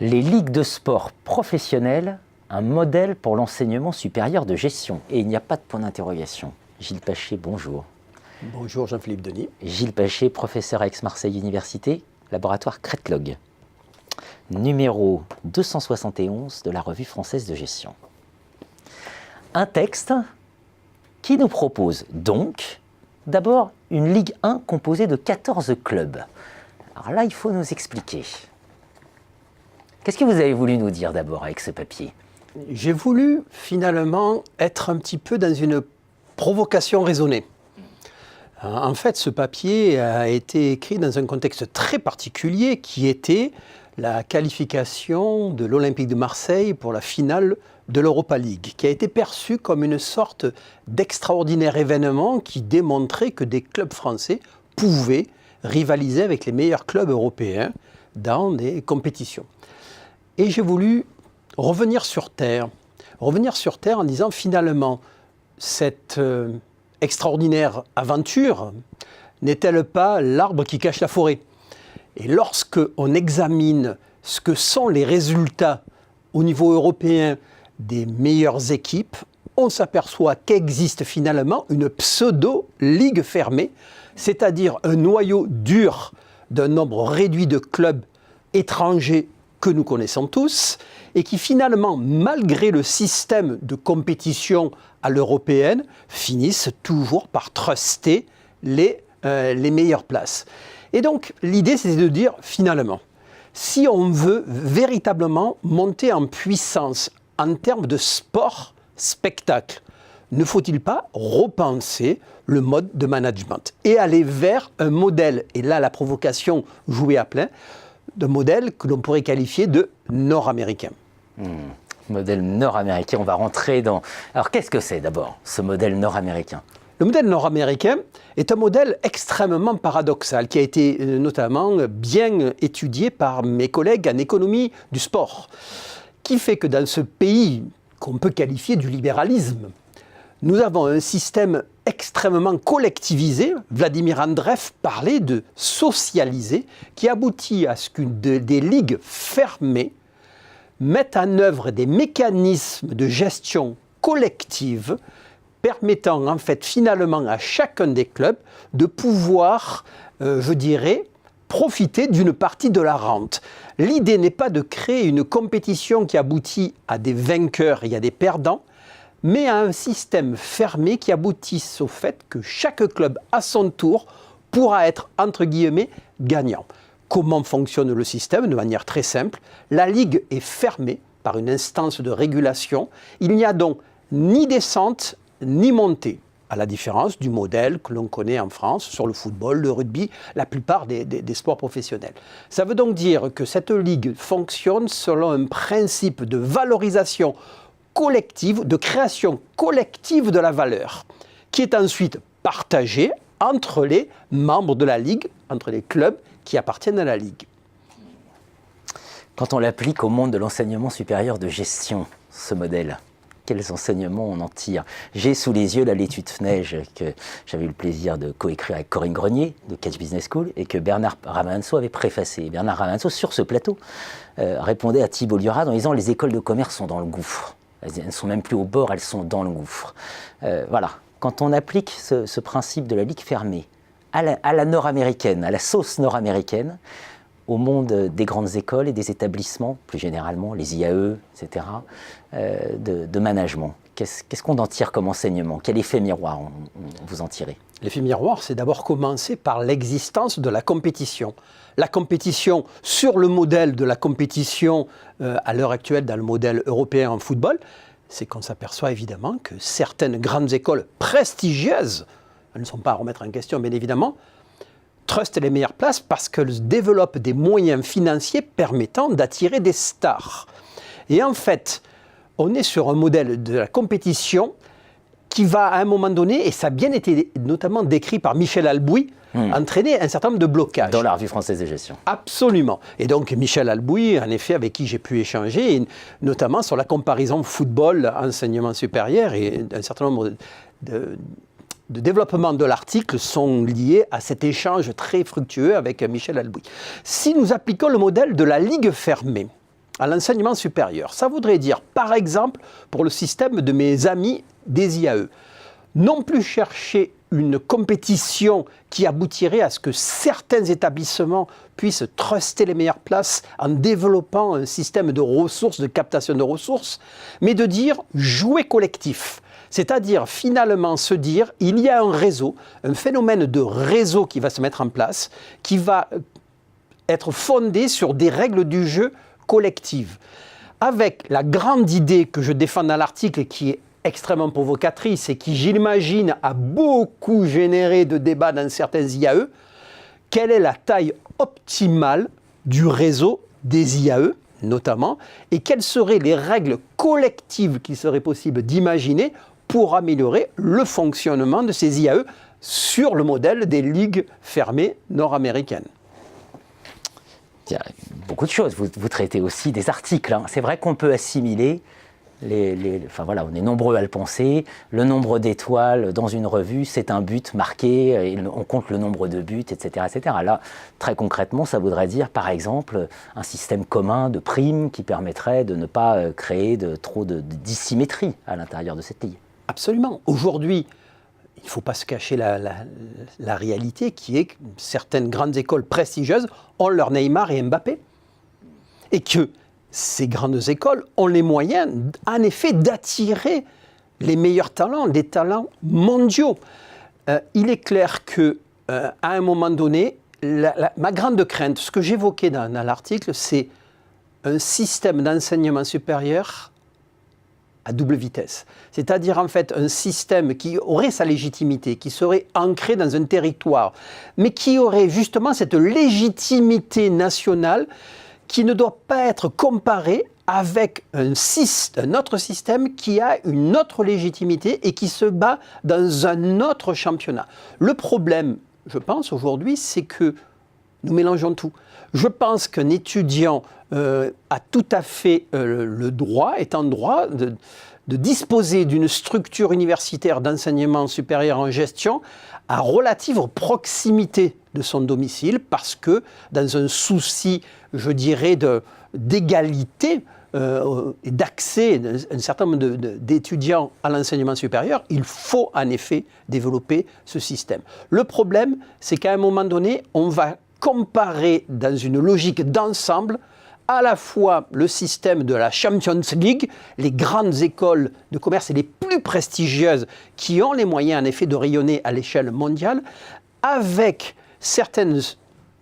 Les ligues de sport professionnelles, un modèle pour l'enseignement supérieur de gestion. Et il n'y a pas de point d'interrogation. Gilles Pachet, bonjour. Bonjour Jean-Philippe Denis. Gilles Pachet, professeur à Aix-Marseille Université, laboratoire Cretlog. Numéro 271 de la Revue française de gestion. Un texte qui nous propose donc d'abord une Ligue 1 composée de 14 clubs. Alors là, il faut nous expliquer. Qu'est-ce que vous avez voulu nous dire d'abord avec ce papier ? J'ai voulu finalement être un petit peu dans une provocation raisonnée. En fait, ce papier a été écrit dans un contexte très particulier qui était la qualification de l'Olympique de Marseille pour la finale de l'Europa League, qui a été perçue comme une sorte d'extraordinaire événement qui démontrait que des clubs français pouvaient rivaliser avec les meilleurs clubs européens dans des compétitions. Et j'ai voulu revenir sur Terre en disant finalement, cette extraordinaire aventure n'est-elle pas l'arbre qui cache la forêt ? Et lorsque on examine ce que sont les résultats au niveau européen des meilleures équipes, on s'aperçoit qu'existe finalement une pseudo-ligue fermée, c'est-à-dire un noyau dur d'un nombre réduit de clubs étrangers que nous connaissons tous, et qui finalement, malgré le système de compétition à l'européenne, finissent toujours par truster les meilleures places. Et donc, l'idée, c'est de dire, finalement, si on veut véritablement monter en puissance en termes de sport, spectacle, ne faut-il pas repenser le mode de management et aller vers un modèle, et là, la provocation jouée à plein, de modèle que l'on pourrait qualifier de nord-américain. Modèle nord-américain, on va rentrer dans... Alors qu'est-ce que c'est d'abord, ce modèle nord-américain ? Le modèle nord-américain est un modèle extrêmement paradoxal qui a été notamment bien étudié par mes collègues en économie du sport, qui fait que dans ce pays qu'on peut qualifier du libéralisme, nous avons un système extrêmement collectivisé. Vladimir Andreev parlait de socialiser, qui aboutit à ce que des ligues fermées mettent en œuvre des mécanismes de gestion collective permettant en fait finalement à chacun des clubs de pouvoir, profiter d'une partie de la rente. L'idée n'est pas de créer une compétition qui aboutit à des vainqueurs et à des perdants, mais à un système fermé qui aboutisse au fait que chaque club, à son tour, pourra être, entre guillemets, gagnant. Comment fonctionne le système ? De manière très simple, la Ligue est fermée par une instance de régulation. Il n'y a donc ni descente, ni montée, à la différence du modèle que l'on connaît en France sur le football, le rugby, la plupart des sports professionnels. Ça veut donc dire que cette Ligue fonctionne selon un principe de valorisation collective, de création collective de la valeur, qui est ensuite partagée entre les membres de la Ligue, entre les clubs qui appartiennent à la Ligue. Quand on l'applique au monde de l'enseignement supérieur de gestion, ce modèle, quels enseignements on en tire ? J'ai sous les yeux là l'étude FNEJ que j'avais eu le plaisir de coécrire avec Corinne Grenier de Catch Business School et que Bernard Ramanso avait préfacé. Bernard Ramanso, sur ce plateau, répondait à Thibault Liorade en disant « les écoles de commerce sont dans le gouffre ». Elles ne sont même plus au bord, elles sont dans le gouffre. Voilà. Quand on applique ce principe de la ligue fermée à la nord-américaine, à la sauce nord-américaine, au monde des grandes écoles et des établissements, plus généralement les IAE, etc., de management, qu'est-ce qu'on en tire comme enseignement ? Quel effet miroir vous en tirez ? L'effet miroir, c'est d'abord commencer par l'existence de la compétition. La compétition sur le modèle de la compétition à l'heure actuelle dans le modèle européen en football, c'est qu'on s'aperçoit évidemment que certaines grandes écoles prestigieuses, elles ne sont pas à remettre en question bien évidemment, trustent les meilleures places parce qu'elles développent des moyens financiers permettant d'attirer des stars. Et en fait, on est sur un modèle de la compétition qui va à un moment donné, et ça a bien été notamment décrit par Michel Alboui, entraîner un certain nombre de blocages. Dans la revue française de gestion. Absolument. Et donc Michel Albouy, en effet, avec qui j'ai pu échanger, et notamment sur la comparaison football, enseignement supérieur, et un certain nombre de développement de l'article sont liés à cet échange très fructueux avec Michel Albouy. Si nous appliquons le modèle de la ligue fermée à l'enseignement supérieur, ça voudrait dire, par exemple, pour le système de mes amis des IAE, non plus chercher une compétition qui aboutirait à ce que certains établissements puissent truster les meilleures places en développant un système de ressources, de captation de ressources, mais de dire jouer collectif. C'est-à-dire finalement se dire, il y a un réseau, un phénomène de réseau qui va se mettre en place, qui va être fondé sur des règles du jeu collectives. Avec la grande idée que je défends dans l'article qui est extrêmement provocatrice et qui, j'imagine, a beaucoup généré de débats dans certains IAE, quelle est la taille optimale du réseau des IAE, notamment, et quelles seraient les règles collectives qu'il serait possible d'imaginer pour améliorer le fonctionnement de ces IAE sur le modèle des ligues fermées nord-américaines. Il y a beaucoup de choses. Vous traitez aussi des articles. Hein. C'est vrai qu'on peut assimiler enfin voilà, on est nombreux à le penser. Le nombre d'étoiles dans une revue, c'est un but marqué. Et on compte le nombre de buts, etc., etc. Là, très concrètement, ça voudrait dire, par exemple, un système commun de primes qui permettrait de ne pas créer trop de dissymétrie à l'intérieur de cette ligue. Absolument. Aujourd'hui, il ne faut pas se cacher la réalité qui est que certaines grandes écoles prestigieuses ont leur Neymar et Mbappé. Et que ces grandes écoles ont les moyens, en effet, d'attirer les meilleurs talents, des talents mondiaux. Il est clair qu'à un moment donné, ma grande crainte, ce que j'évoquais dans l'article, c'est un système d'enseignement supérieur à double vitesse. C'est-à-dire en fait un système qui aurait sa légitimité, qui serait ancré dans un territoire, mais qui aurait justement cette légitimité nationale qui ne doit pas être comparé avec un autre système qui a une autre légitimité et qui se bat dans un autre championnat. Le problème, je pense, aujourd'hui, c'est que nous mélangeons tout. Je pense qu'un étudiant a tout à fait le droit, est en droit de disposer d'une structure universitaire d'enseignement supérieur en gestion à relative proximité de son domicile, parce que dans un souci, je dirais, d'égalité et d'accès d'un certain nombre d'étudiants à l'enseignement supérieur, il faut en effet développer ce système. Le problème, c'est qu'à un moment donné, on va comparer dans une logique d'ensemble à la fois le système de la Champions League, les grandes écoles de commerce et les plus prestigieuses qui ont les moyens en effet de rayonner à l'échelle mondiale, avec certaines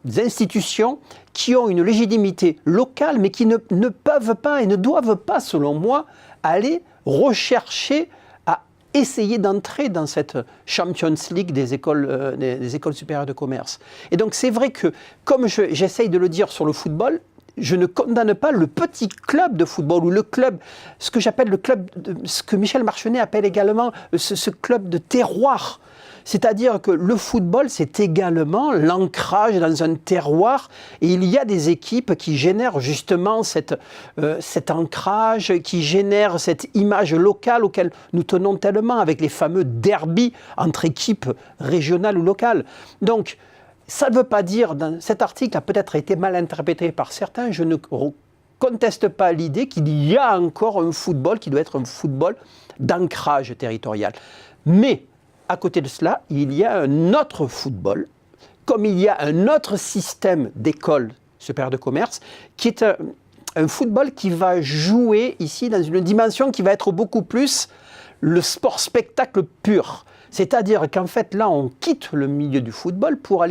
institutions qui ont une légitimité locale mais qui ne peuvent pas et ne doivent pas, selon moi, aller rechercher à essayer d'entrer dans cette Champions League des écoles supérieures de commerce. Et donc c'est vrai que, comme j'essaye de le dire sur le football, je ne condamne pas le petit club de football ou le club, ce que j'appelle le club, ce que Michel Marchenet appelle également ce club de terroir. C'est-à-dire que le football, c'est également l'ancrage dans un terroir, et il y a des équipes qui génèrent justement cet ancrage, qui génèrent cette image locale auquel nous tenons tellement, avec les fameux derbys entre équipes régionales ou locales. Donc, ça ne veut pas dire, cet article a peut-être été mal interprété par certains, je ne conteste pas l'idée qu'il y a encore un football qui doit être un football d'ancrage territorial. Mais, à côté de cela, il y a un autre football, comme il y a un autre système d'écoles supérieures de commerce, qui est un football qui va jouer ici dans une dimension qui va être beaucoup plus le sport-spectacle pur. C'est-à-dire qu'en fait, là, on quitte le milieu du football pour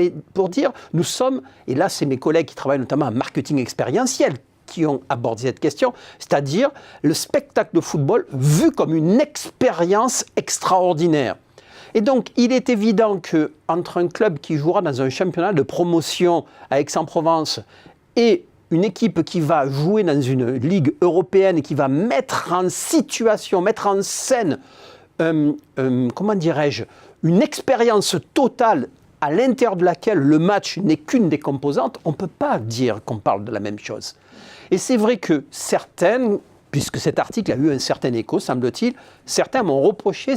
dire, nous sommes, et là, c'est mes collègues qui travaillent notamment en marketing expérientiel qui ont abordé cette question, c'est-à-dire le spectacle de football vu comme une expérience extraordinaire. Et donc, il est évident qu'entre un club qui jouera dans un championnat de promotion à Aix-en-Provence et une équipe qui va jouer dans une ligue européenne et qui va mettre en situation, mettre en scène, comment dirais-je, une expérience totale à l'intérieur de laquelle le match n'est qu'une des composantes, on ne peut pas dire qu'on parle de la même chose. Et c'est vrai que certaines, puisque cet article a eu un certain écho, semble-t-il, certains m'ont reproché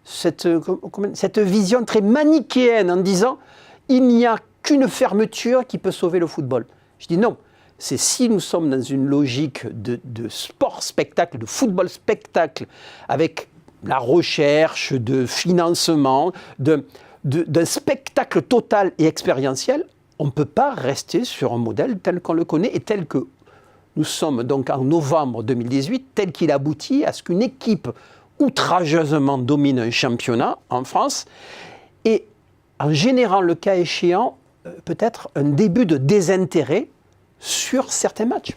cette vision très manichéenne en disant « il n'y a qu'une fermeture qui peut sauver le football ». Je dis non, c'est si nous sommes dans une logique de sport-spectacle, de football-spectacle, avec la recherche de financement, d'un spectacle total et expérientiel, on ne peut pas rester sur un modèle tel qu'on le connaît et tel que nous sommes donc en novembre 2018, tel qu'il aboutit à ce qu'une équipe outrageusement domine un championnat en France et en générant le cas échéant peut-être un début de désintérêt sur certains matchs.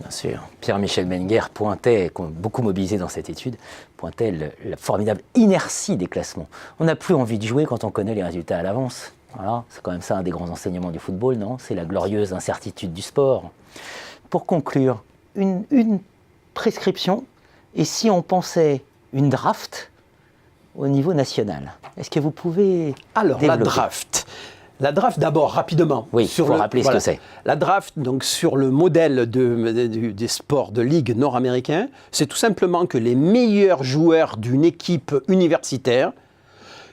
Bien sûr. Pierre-Michel Menger pointait, beaucoup mobilisé dans cette étude, pointait la formidable inertie des classements. On n'a plus envie de jouer quand on connaît les résultats à l'avance. Voilà, c'est quand même ça un des grands enseignements du football, non? C'est la glorieuse incertitude du sport. Pour conclure, une prescription, et si on pensait une draft au niveau national? Est-ce que vous pouvez développer? La draft, d'abord, rapidement. Oui, il faut rappeler ce que c'est. La draft, donc, sur le modèle des sports de ligue nord-américain, c'est tout simplement que les meilleurs joueurs d'une équipe universitaire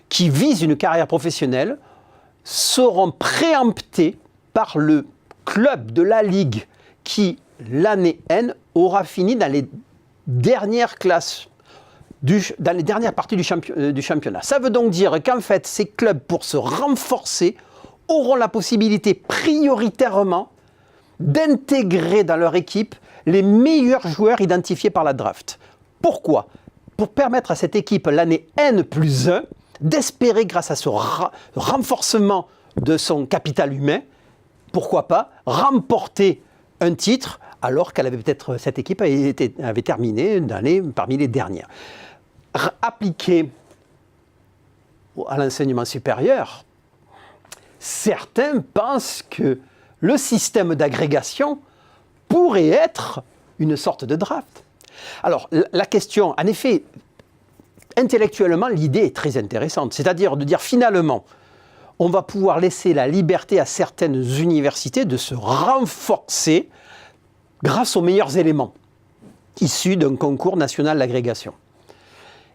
qui vise une carrière professionnelle seront préemptés par le club de la ligue qui, l'année N, aura fini dans les dernières classes, dans les dernières parties du championnat. Ça veut donc dire qu'en fait, ces clubs, pour se renforcer, auront la possibilité prioritairement d'intégrer dans leur équipe les meilleurs joueurs identifiés par la draft. Pourquoi? Pour permettre à cette équipe, l'année N+1, d'espérer, grâce à ce renforcement de son capital humain, pourquoi pas, remporter un titre, alors qu'elle avait peut-être, cette équipe avait terminé parmi les dernières. Appliqué à l'enseignement supérieur, certains pensent que le système d'agrégation pourrait être une sorte de draft. Alors, la question, en effet, intellectuellement, l'idée est très intéressante. C'est-à-dire de dire finalement, on va pouvoir laisser la liberté à certaines universités de se renforcer grâce aux meilleurs éléments issus d'un concours national d'agrégation.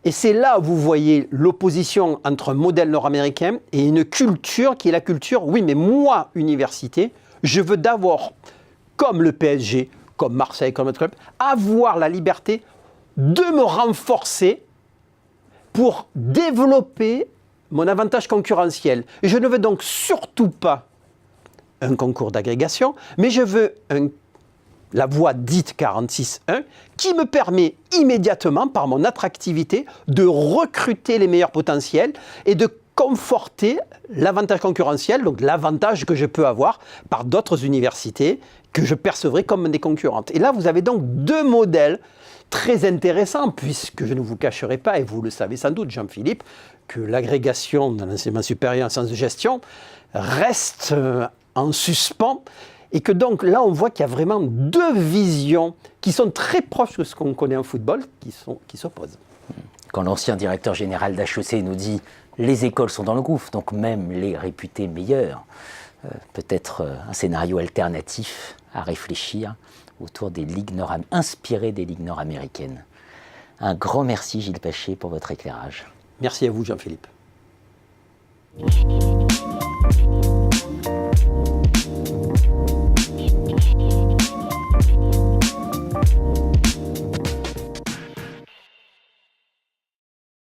Et c'est là où vous voyez l'opposition entre un modèle nord-américain et une culture qui est la culture, oui, mais moi, université, je veux d'abord, comme le PSG, comme Marseille, comme notre club, avoir la liberté de me renforcer pour développer mon avantage concurrentiel. Et je ne veux donc surtout pas un concours d'agrégation, mais je veux la voie dite 46.1 qui me permet immédiatement, par mon attractivité, de recruter les meilleurs potentiels et de conforter l'avantage concurrentiel, donc l'avantage que je peux avoir par d'autres universités que je percevrai comme des concurrentes. Et là, vous avez donc deux modèles très intéressants, puisque je ne vous cacherai pas, et vous le savez sans doute, Jean-Philippe, que l'agrégation dans l'enseignement supérieur en sciences de gestion reste en suspens, et que donc là, on voit qu'il y a vraiment deux visions qui sont très proches de ce qu'on connaît en football, qui s'opposent. Quand l'ancien directeur général d'HEC nous dit « les écoles sont dans le gouffre, donc même les réputés meilleurs », peut-être un scénario alternatif à réfléchir autour des ligues inspirées des ligues nord-américaines. Un grand merci Gilles Pachet pour votre éclairage. Merci à vous Jean-Philippe.